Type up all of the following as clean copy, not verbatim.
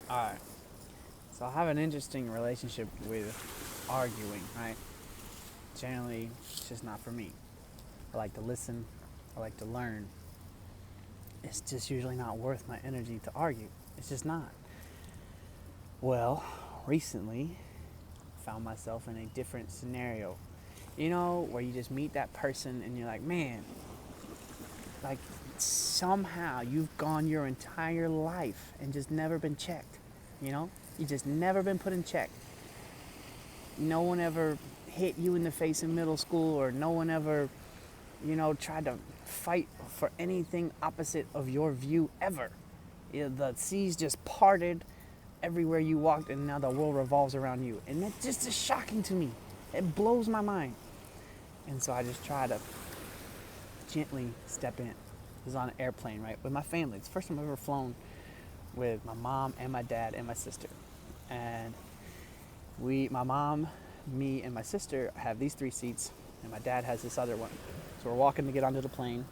Alright, so I have an interesting relationship with arguing, right? Generally, it's just not for me. I like to listen, I like to learn. It's just usually not worth my energy to argue. It's just not. Well, recently, I found myself in a different scenario. You know, where you just meet that person and you're like, man, like somehow you've gone your entire life and just never been checked. You know, you just never been put in check. No one ever hit you in the face in middle school, or no one ever, tried to fight for anything opposite of your view ever. The seas just parted everywhere you walked, and now the world revolves around you. And that just is shocking to me. It blows my mind. And so I just try to gently step in. I was on an airplane, right, with my family. It's the first time I've ever flown with my mom and my dad and my sister. And my mom, me, and my sister have these 3 seats, and my dad has this other one. So we're walking to get onto the plane,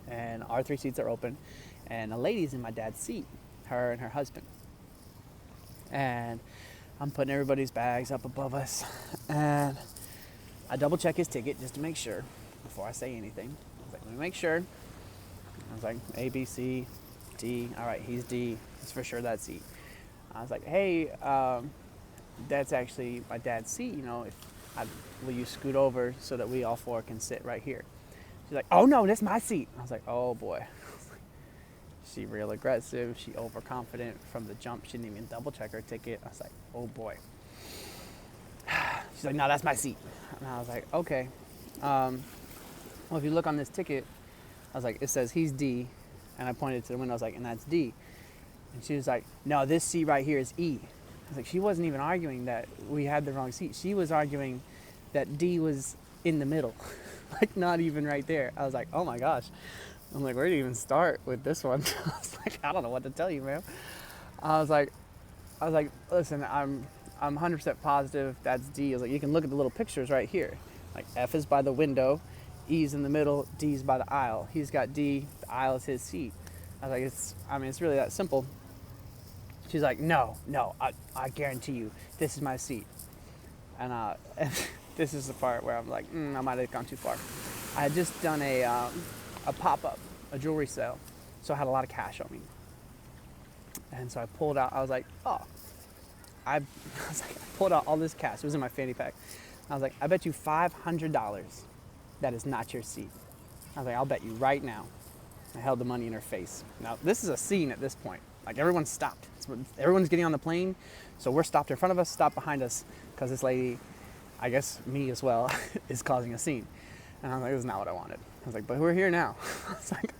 and our 3 seats are open, and a lady's in my dad's seat, her and her husband. And I'm putting everybody's bags up above us, and I double check his ticket just to make sure before I say anything. I was like, let me make sure. I was like, A, B, C, D. All right, he's D. It's for sure that seat. I was like, hey, that's actually my dad's seat. Will you scoot over so that we all 4 can sit right here? She's like, oh no, that's my seat. I was like, oh boy. She real aggressive. She overconfident from the jump. She didn't even double check her ticket. I was like, oh boy. She's like, no, that's my seat. And I was like, okay. Well, if you look on this ticket, I was like, it says he's D. And I pointed to the window. I was like, and that's D. And she was like, no, this seat right here is E. I was like, she wasn't even arguing that we had the wrong seat. She was arguing that D was in the middle. Like, not even right there. I was like, oh my gosh. I'm like, where do you even start with this one? I was like, I don't know what to tell you, man. I was like, listen, I'm 100% positive that's D. I was like, you can look at the little pictures right here. Like, F is by the window, E's in the middle, D's by the aisle. He's got D, the aisle is his seat. I was like, it's really that simple. She's like, no, I guarantee you, this is my seat. And this is the part where I'm like, I might have gone too far. I had just done a pop-up, a jewelry sale, so I had a lot of cash on me. And so I pulled out, I was like, I pulled out all this cash. It was in my fanny pack. I was like, I bet you $500 that is not your seat. I was like, I'll bet you right now. I held the money in her face. Now, this is a scene at this point. Like, everyone's stopped. Everyone's getting on the plane, so we're stopped in front of us, stopped behind us, because this lady, I guess me as well, is causing a scene. And I was like, this is not what I wanted. I was like, but we're here now. I was like,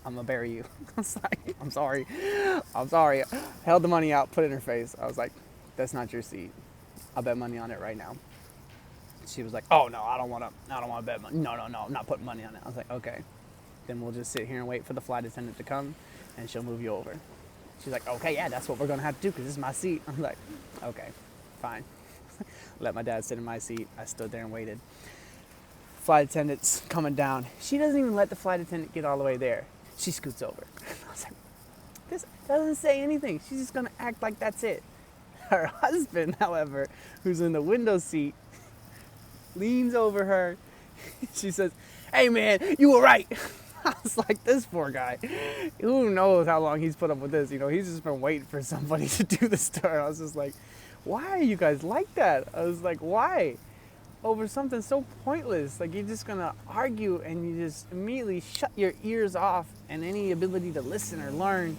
I'm gonna bury you. I was like, I'm sorry. Held the money out, put it in her face. I was like, that's not your seat. I'll bet money on it right now. She was like, oh no, I don't want to bet money. No, I'm not putting money on it. I was like, okay. Then we'll just sit here and wait for the flight attendant to come, and she'll move you over. She's like, okay, yeah, that's what we're gonna have to do, because this is my seat. I'm like, okay, fine. Let my dad sit in my seat. I stood there and waited. Flight attendant's coming down. She doesn't even let the flight attendant get all the way there. She scoots over. I was like, this doesn't say anything. She's just gonna act like that's it. Her husband, however, who's in the window seat, leans over her. She says, hey man, you were right. I was like, this poor guy, who knows how long he's put up with this? He's just been waiting for somebody to do this to her. I was just like, why are you guys like that? I was like, why? Over something so pointless. Like, you're just gonna argue, and you just immediately shut your ears off and any ability to listen or learn,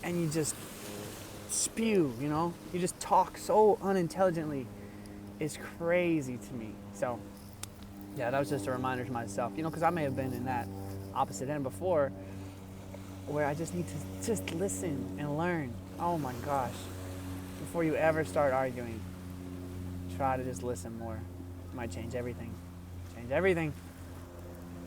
and you just spew, you just talk so unintelligently. It's crazy to me. So yeah, that was just a reminder to myself, because I may have been in that opposite end before, where I just need to just listen and learn. Oh my gosh. Before you ever start arguing, try to just listen more. It might change everything. Change everything.